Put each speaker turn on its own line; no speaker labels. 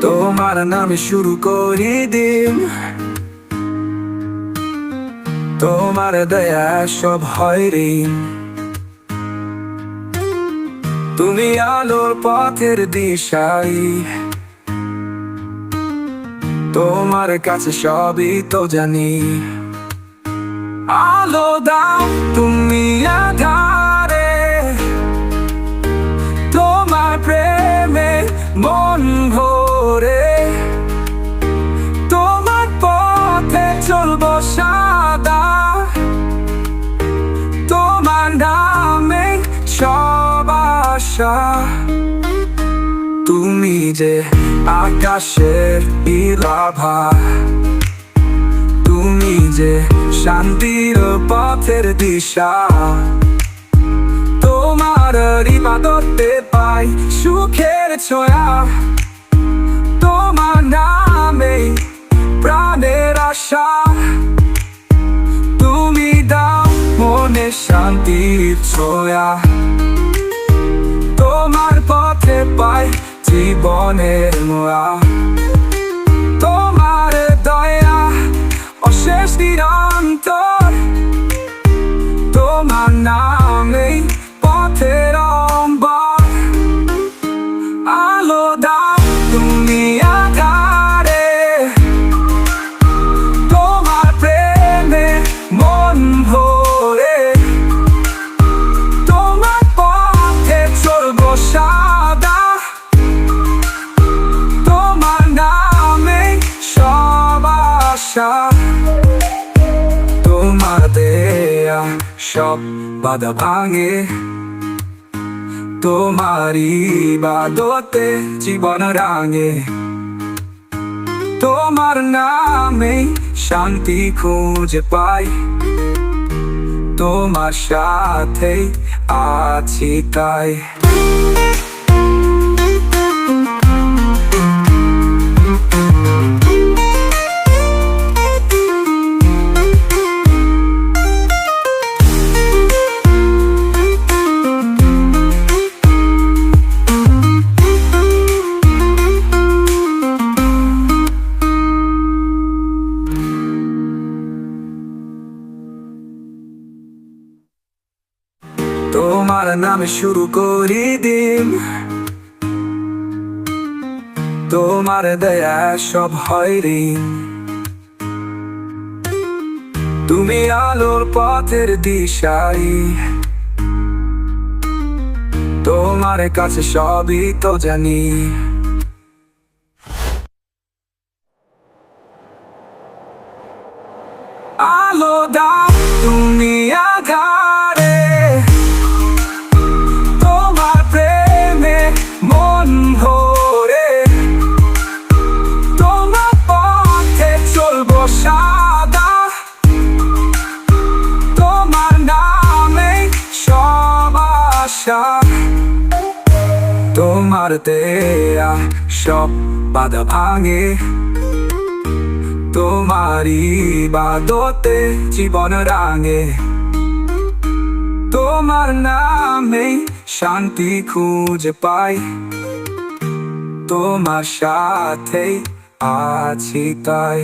তোমার নামে শুরু করি দিন, তোমার দয়া সব হয় ঋণ। তুমি আলোর পথের দিশাই, তোমার কাছে সবই তো জানি। আলো দাও তুমি আধারে, তোমার প্রেমে মন ভরে। তোমার পথে চলবো সদা, তোমার নামে সব আশা। তুমি যে আকাশের ইলাভা, তুমি যে শান্তির পথের দিশা। তোমার ইবাদতে পাই সুখের ছোঁয়া, তোমার নামে প্রাণের আশা। তুমি দাও মনে শান্তির ছোঁয়া, তোমার পথে পাই জীবনের মোয়া। তোমার দয়া অশেষ নিরন্তর, তোমার নামেই পথের অম্বর। আলো দাও তুমি আধারে, তোমার প্রেমে মন ভরে। তোমার পথে চলবো সদা, তোমার নামে সব আশা। তোমার দেয়া সব বাধা ভাঙে, তোমার ইবাদতে জীবন রাঙে। তোমার নামে শান্তি খুঁজে পাই, তোমার সাথে আছি তাই। তোমার নামে শুরু করি দিন, তোমার দয়া সব হয় ঋণ। তুমি আলোর পথের দিশাই, তোমার কাছে সবই তো জানি। আলো দাও তুমি আধারে, তোমার প্রেমে মন ভরে। তোমার পথে চলবো সদা, তোমার নামে সব আশা। তোমার দেয়া সব বাধা ভাঙে, তোমার ইবাদতে জীবন রাঙে। তোমার নামে শান্তি খুঁজে পাই, তোমার সাথে আছি তাই।